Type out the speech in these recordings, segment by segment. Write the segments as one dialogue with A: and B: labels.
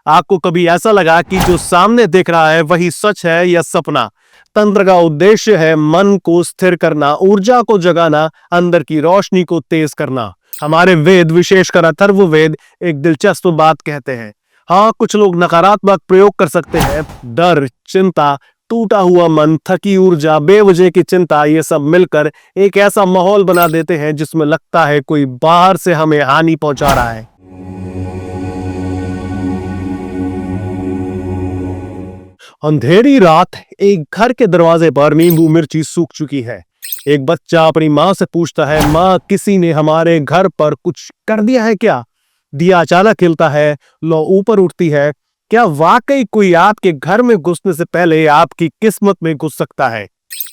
A: आपको कभी ऐसा लगा कि जो सामने दिख रहा है वही सच है या सपना? तंत्र का उद्देश्य है मन को स्थिर करना, ऊर्जा को जगाना, अंदर की रोशनी को तेज करना। हमारे वेद, विशेषकर अथर्ववेद, एक दिलचस्प बात कहते हैं। हाँ, कुछ लोग नकारात्मक प्रयोग कर सकते हैं। डर, चिंता, टूटा हुआ मन, थकी ऊर्जा, बेवजह की चिंता, ये सब मिलकर एक ऐसा माहौल बना देते हैं जिसमें लगता है कोई बाहर से हमें हानि पहुंचा रहा है। अंधेरी रात, एक घर के दरवाजे पर नींबू मिर्ची सूख चुकी है। एक बच्चा अपनी माँ से पूछता है, माँ, किसी ने हमारे घर पर कुछ कर दिया है क्या? दिया अचानक हिलता है, लौ ऊपर उठती है। क्या वाकई कोई आपके घर में घुसने से पहले आपकी किस्मत में घुस सकता है?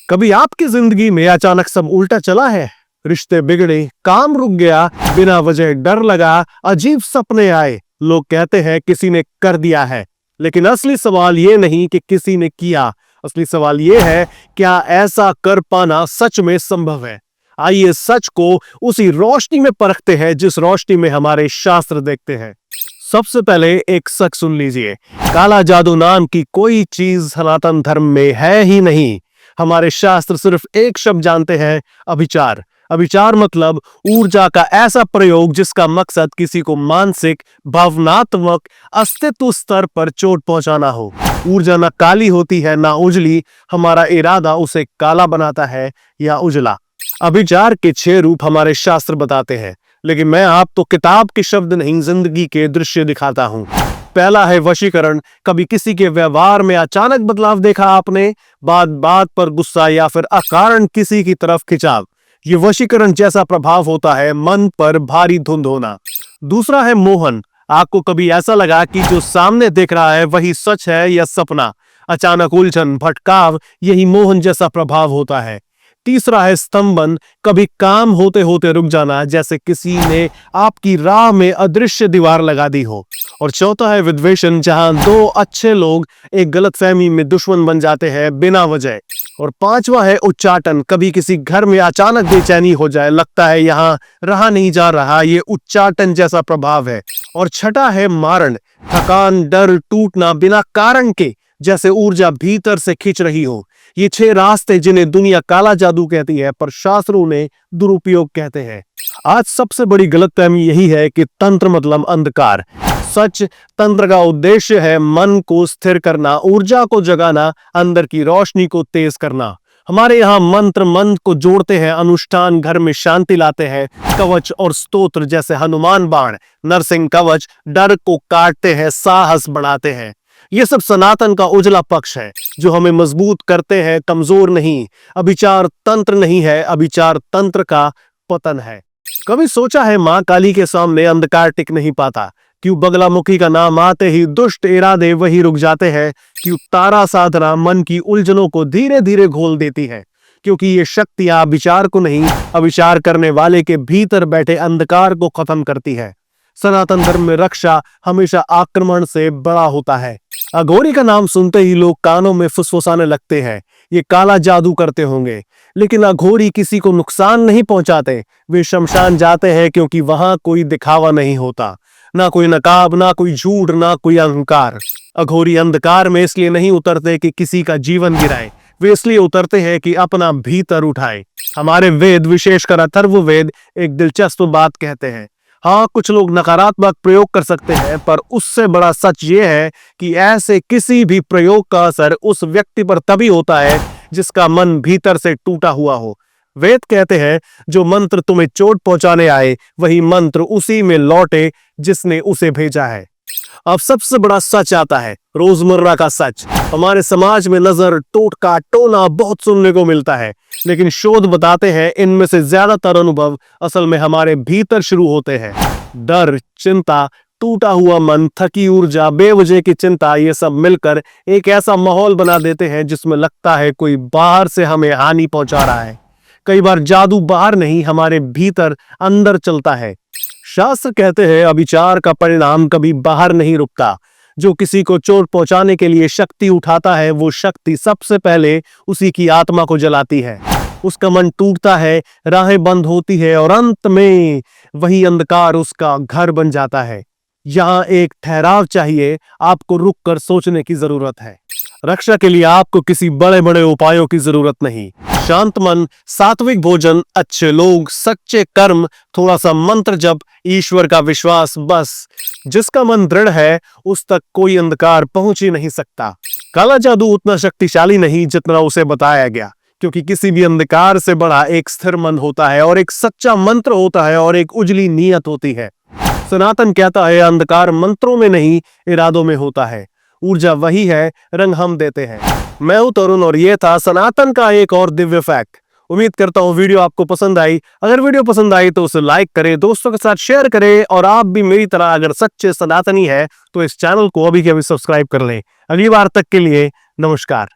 A: कभी आपकी जिंदगी में अचानक सब उल्टा चला है? रिश्ते बिगड़े, काम रुक गया, बिना वजह डर लगा, अजीब सपने आए। लोग कहते हैं किसी ने कर दिया है, लेकिन असली सवाल ये नहीं कि किसी ने किया। असली सवाल ये है, क्या ऐसा कर पाना सच में संभव है? आइए सच को उसी रोशनी में परखते हैं जिस रोशनी में हमारे शास्त्र देखते हैं। सबसे पहले एक सच सुन लीजिए, काला जादू नाम की कोई चीज सनातन धर्म में है ही नहीं। हमारे शास्त्र सिर्फ एक शब्द जानते हैं, अभिचार। अभिचार मतलब ऊर्जा का ऐसा प्रयोग जिसका मकसद किसी को मानसिक, भावनात्मक, अस्तित्व स्तर पर चोट पहुंचाना हो। ऊर्जा ना काली होती है ना उजली, हमारा इरादा उसे काला बनाता है या उजला। अभिचार के 6 रूप हमारे शास्त्र बताते हैं, लेकिन मैं आपको किताब के शब्द नहीं, जिंदगी के दृश्य दिखाता हूं। पहला है वशीकरण। कभी किसी के व्यवहार में अचानक बदलाव देखा आपने? बात बात पर गुस्सा या फिर अकारण किसी की तरफ खिंचाव। ये वशीकरण जैसा प्रभाव होता है, मन पर भारी धुंध होना। दूसरा है मोहन। आपको कभी ऐसा लगा कि जो सामने दिख रहा है वही सच है या सपना? अचानक उलझन, भटकाव, यही मोहन जैसा प्रभाव होता है। तीसरा है स्तंभन। कभी काम होते होते रुक जाना, जैसे किसी ने आपकी राह में अदृश्य दीवार लगा दी हो। और चौथा है विद्वेषण, जहां 2 अच्छे लोग एक गलतफहमी में दुश्मन बन जाते हैं बिना वजह। और 5वां है उच्चाटन। कभी किसी घर में अचानक बेचैनी हो जाए, लगता है यहाँ रहा नहीं जा रहा, ये उच्चाटन जैसा प्रभाव है। और छठा है मारण। थकान, डर, टूटना बिना कारण के, जैसे ऊर्जा भीतर से खींच रही हो। ये 6 रास्ते जिन्हें दुनिया काला जादू कहती है, पर शास्त्रों ने दुरुपयोग कहते हैं। आज सबसे बड़ी गलतफहमी यही है कि तंत्र मतलब अंधकार। सच, तंत्र का उद्देश्य है मन को स्थिर करना, ऊर्जा को जगाना, अंदर की रोशनी को तेज करना। हमारे यहाँ मंत्र मन को जोड़ते हैं, अनुष्ठान घर में शांति लाते हैं, कवच और स्तोत्र जैसे हनुमान बाण, नरसिंह कवच डर को काटते हैं, साहस बढ़ाते हैं। ये सब सनातन का उजला पक्ष है जो हमें मजबूत करते हैं, कमजोर नहीं। अभिचार तंत्र नहीं है, अभिचार तंत्र का पतन है। कभी सोचा है मां काली के सामने अंधकार टिक नहीं पाता? क्यों बगलामुखी का नाम आते ही दुष्ट इरादे वही रुक जाते हैं? क्यों तारा साधना मन की उलझनों को धीरे धीरे घोल देती है? क्योंकि ये शक्तियां विचार को नहीं, अविचार करने वाले के भीतर बैठे अंधकार को खत्म करती है। सनातन धर्म में रक्षा हमेशा आक्रमण से बड़ा होता है। अघोरी का नाम सुनते ही लोग कानों में फुसफुसाने लगते हैं, ये काला जादू करते होंगे। लेकिन अघोरी किसी को नुकसान नहीं पहुंचाते। वे शमशान जाते हैं क्योंकि वहां कोई दिखावा नहीं होता, ना कोई नकाब, ना कोई झूठ, ना कोई अहंकार। अघोरी अंधकार में इसलिए नहीं उतरते कि किसी का जीवन गिराए, वे इसलिए उतरते हैं कि अपना भीतर उठाए। हमारे वेद, विशेषकर अथर्ववेद, एक दिलचस्प बात कहते हैं। हाँ, कुछ लोग नकारात्मक प्रयोग कर सकते हैं, पर उससे बड़ा सच ये है कि ऐसे किसी भी प्रयोग का असर उस व्यक्ति पर तभी होता है जिसका मन भीतर से टूटा हुआ हो। वेद कहते हैं, जो मंत्र तुम्हें चोट पहुंचाने आए वही मंत्र उसी में लौटे जिसने उसे भेजा है। अब सबसे बड़ा सच आता है, रोजमर्रा का सच। हमारे समाज में नजर, टोटका, टोना बहुत सुनने को मिलता है, लेकिन शोध बताते हैं इनमें से ज्यादातर अनुभव असल में हमारे भीतर शुरू होते हैं। डर, चिंता, टूटा हुआ मन, थकी ऊर्जा, बेवजह की चिंता, ये सब मिलकर एक ऐसा माहौल बना देते हैं जिसमें लगता है कोई बाहर से हमें हानि पहुंचा रहा है। कई बार जादू बाहर नहीं, हमारे भीतर अंदर चलता है। शास्त्र कहते हैं, अभिचार का परिणाम कभी बाहर नहीं रुकता। जो किसी को चोट पहुंचाने के लिए शक्ति उठाता है, वो शक्ति सबसे पहले उसी की आत्मा को जलाती है। उसका मन टूटता है, राहें बंद होती है और अंत में वही अंधकार उसका घर बन जाता है। यहाँ एक ठहराव चाहिए, आपको रुक कर सोचने की जरूरत है। रक्षा के लिए आपको किसी बड़े बड़े उपायों की जरूरत नहीं। शांत मन, सात्विक भोजन, अच्छे लोग, सच्चे कर्म, थोड़ा सा मंत्र जप, ईश्वर का विश्वास, बस। जिसका मन दृढ़ है उस तक कोई अंधकार पहुंच ही नहीं सकता। काला जादू उतना शक्तिशाली नहीं जितना उसे बताया गया, क्योंकि किसी भी अंधकार से बड़ा एक स्थिर मन होता है और एक सच्चा मंत्र होता है और एक उजली नीयत होती है। सनातन कहता है अंधकार मंत्रों में नहीं, इरादों में होता है। ऊर्जा वही है, रंग हम देते हैं। मैं हूं तरुण और ये था सनातन का एक और दिव्य फैक्ट। उम्मीद करता हूं वीडियो आपको पसंद आई। अगर वीडियो पसंद आई तो उसे लाइक करें, दोस्तों के साथ शेयर करें, और आप भी मेरी तरह अगर सच्चे सनातनी है तो इस चैनल को अभी के अभी सब्सक्राइब कर लें। अगली बार तक के लिए नमस्कार।